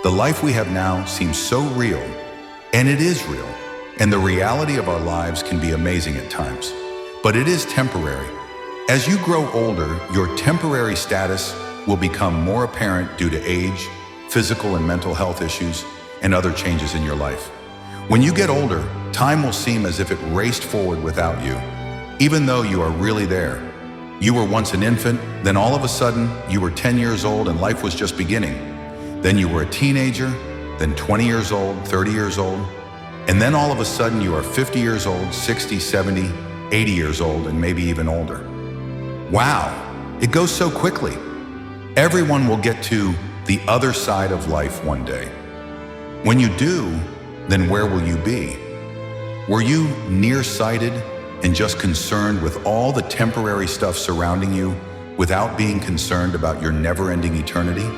The life we have now seems so real, and it is real, and the reality of our lives can be amazing at times. But it is temporary. As you grow older, your temporary status will become more apparent due to age, physical and mental health issues, and other changes in your life. When you get older, time will seem as if it raced forward without you, even though you are really there. You were once an infant, then all of a sudden, you were 10 years old and life was just beginning. Then you were a teenager, then 20 years old, 30 years old, and then all of a sudden you are 50 years old, 60, 70, 80 years old, and maybe even older. Wow, it goes so quickly. Everyone will get to the other side of life one day. When you do, then where will you be? Were you nearsighted and just concerned with all the temporary stuff surrounding you without being concerned about your never-ending eternity?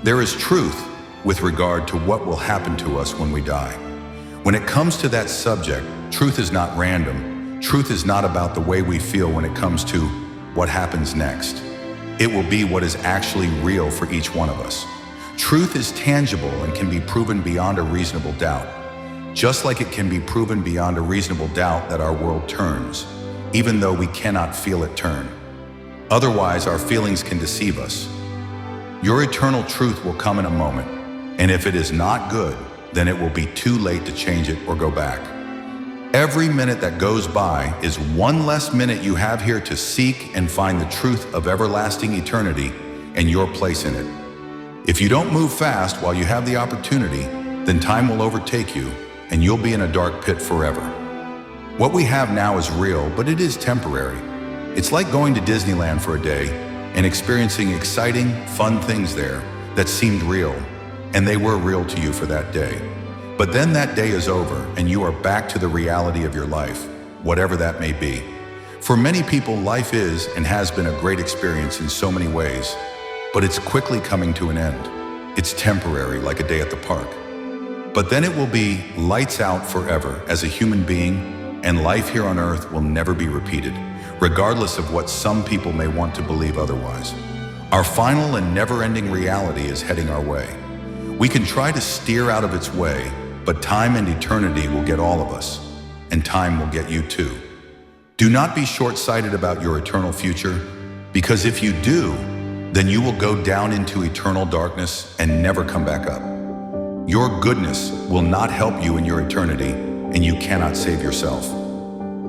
There is truth with regard to what will happen to us when we die. When it comes to that subject, truth is not random. Truth is not about the way we feel when it comes to what happens next. It will be what is actually real for each one of us. Truth is tangible and can be proven beyond a reasonable doubt, just like it can be proven beyond a reasonable doubt that our world turns, even though we cannot feel it turn. Otherwise, our feelings can deceive us. Your eternal truth will come in a moment, and if it is not good, then it will be too late to change it or go back. Every minute that goes by is one less minute you have here to seek and find the truth of everlasting eternity and your place in it. If you don't move fast while you have the opportunity, then time will overtake you and you'll be in a dark pit forever. What we have now is real, but it is temporary. It's like going to Disneyland for a day and experiencing exciting, fun things there that seemed real, and they were real to you for that day. But then that day is over and you are back to the reality of your life, whatever that may be. For many people, life is and has been a great experience in so many ways, but it's quickly coming to an end. It's temporary, like a day at the park. But then it will be lights out forever as a human being, and life here on earth will never be repeated, regardless of what some people may want to believe otherwise. Our final and never-ending reality is heading our way. We can try to steer out of its way, but time and eternity will get all of us, and time will get you too. Do not be short-sighted about your eternal future, because if you do, then you will go down into eternal darkness and never come back up. Your goodness will not help you in your eternity, and you cannot save yourself.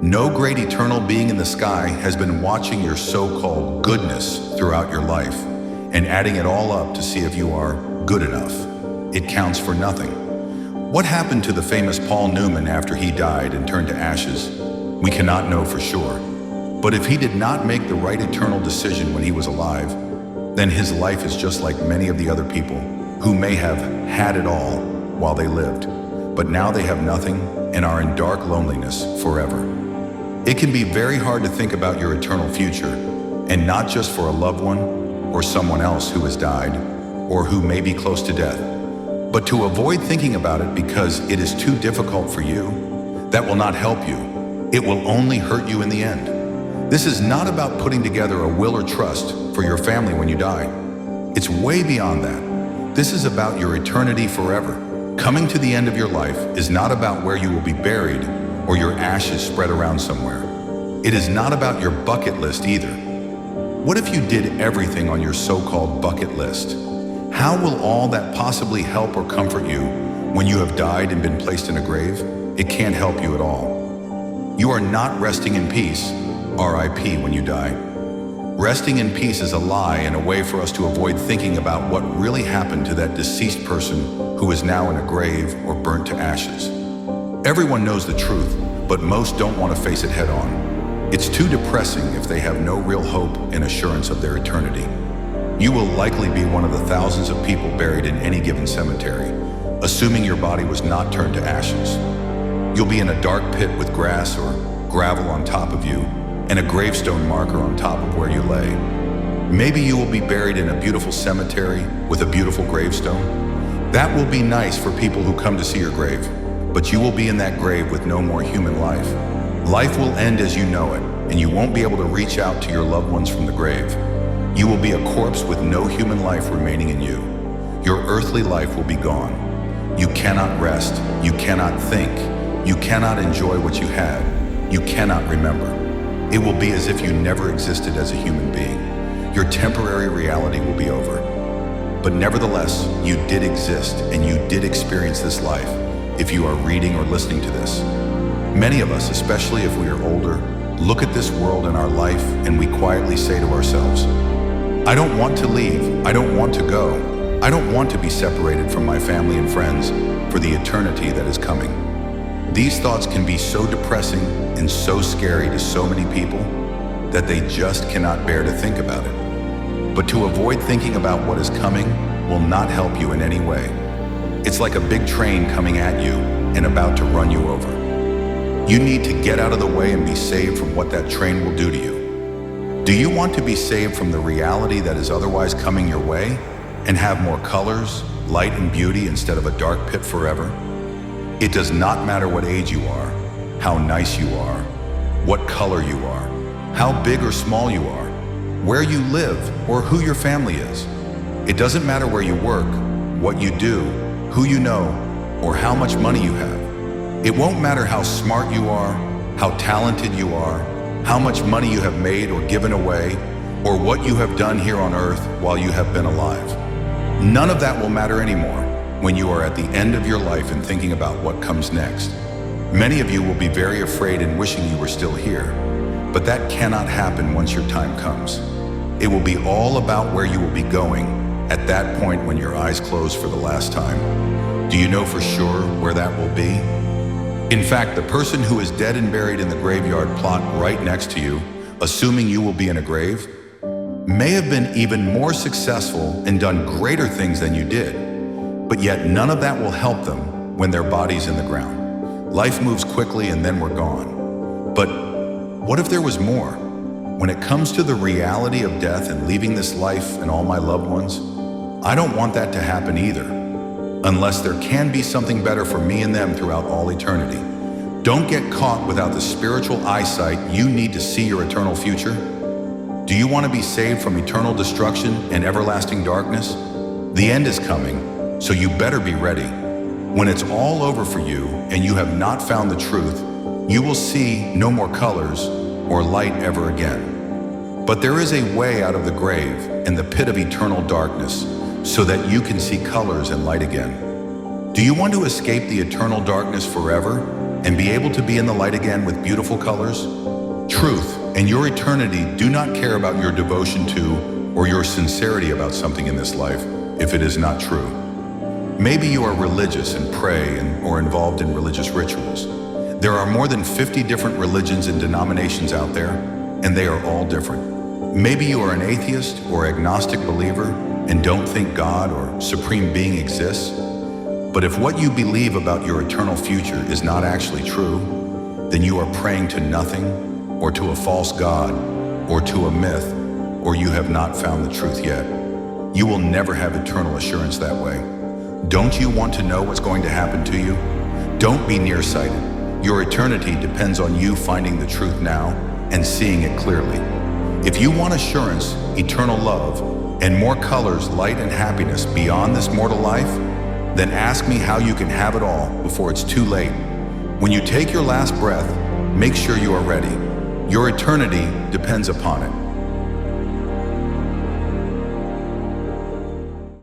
No great eternal being in the sky has been watching your so-called goodness throughout your life and adding it all up to see if you are good enough. It counts for nothing. What happened to the famous Paul Newman after he died and turned to ashes? We cannot know for sure. But if he did not make the right eternal decision when he was alive, then his life is just like many of the other people who may have had it all while they lived, but now they have nothing and are in dark loneliness forever. It can be very hard to think about your eternal future, and not just for a loved one or someone else who has died or who may be close to death, but to avoid thinking about it because it is too difficult for you. That will not help you. It will only hurt you in the end. This is not about putting together a will or trust for your family when you die. It's way beyond that. This is about your eternity forever. Coming to the end of your life is not about where you will be buried or your ashes spread around somewhere. It is not about your bucket list either. What if you did everything on your so-called bucket list? How will all that possibly help or comfort you when you have died and been placed in a grave? It can't help you at all. You are not resting in peace, RIP, when you die. Resting in peace is a lie and a way for us to avoid thinking about what really happened to that deceased person who is now in a grave or burnt to ashes. Everyone knows the truth, but most don't want to face it head on. It's too depressing if they have no real hope and assurance of their eternity. You will likely be one of the thousands of people buried in any given cemetery, assuming your body was not turned to ashes. You'll be in a dark pit with grass or gravel on top of you and a gravestone marker on top of where you lay. Maybe you will be buried in a beautiful cemetery with a beautiful gravestone. That will be nice for people who come to see your grave, but you will be in that grave with no more human life. Life will end as you know it, and you won't be able to reach out to your loved ones from the grave. You will be a corpse with no human life remaining in you. your earthly life will be gone. You cannot rest, you cannot think, you cannot enjoy what you had, you cannot remember. It will be as if you never existed as a human being. Your temporary reality will be over. But nevertheless, you did exist and you did experience this life if you are reading or listening to this. Many of us, especially if we are older, look at this world and our life and we quietly say to ourselves, I don't want to leave, I don't want to go, I don't want to be separated from my family and friends for the eternity that is coming. These thoughts can be so depressing and so scary to so many people that they just cannot bear to think about it. But to avoid thinking about what is coming will not help you in any way. It's like a big train coming at you and about to run you over. You need to get out of the way and be saved from what that train will do to you. Do you want to be saved from the reality that is otherwise coming your way and have more colors, light and beauty instead of a dark pit forever? It does not matter what age you are, how nice you are, what color you are, how big or small you are, where you live, or who your family is. It doesn't matter where you work, what you do, who you know, or how much money you have. It won't matter how smart you are, how talented you are, how much money you have made or given away, or what you have done here on earth while you have been alive. None of that will matter anymore when you are at the end of your life and thinking about what comes next. Many of you will be very afraid and wishing you were still here, but that cannot happen once your time comes. It will be all about where you will be going at that point when your eyes close for the last time. Do you know for sure where that will be? In fact, the person who is dead and buried in the graveyard plot right next to you, assuming you will be in a grave, may have been even more successful and done greater things than you did. But yet none of that will help them when their body's in the ground. Life moves quickly and then we're gone. But what if there was more? When it comes to the reality of death and leaving this life and all my loved ones, I don't want that to happen either, unless there can be something better for me and them throughout all eternity. Don't get caught without the spiritual eyesight you need to see your eternal future. Do you want to be saved from eternal destruction and everlasting darkness? The end is coming. So you better be ready. When it's all over for you and you have not found the truth, you will see no more colors or light ever again. But there is a way out of the grave and the pit of eternal darkness so that you can see colors and light again. Do you want to escape the eternal darkness forever and be able to be in the light again with beautiful colors? Truth and your eternity do not care about your devotion to or your sincerity about something in this life if it is not true. Maybe you are religious and pray or involved in religious rituals. There are more than 50 different religions and denominations out there, and they are all different. Maybe you are an atheist or agnostic believer and don't think God or Supreme Being exists. But if what you believe about your eternal future is not actually true, then you are praying to nothing, or to a false God, or to a myth, or you have not found the truth yet. You will never have eternal assurance that way. Don't you want to know what's going to happen to you? Don't be nearsighted. Your eternity depends on you finding the truth now and seeing it clearly. If you want assurance, eternal love, and more colors, light, and happiness beyond this mortal life, then ask me how you can have it all before it's too late. When you take your last breath, make sure you are ready. Your eternity depends upon it.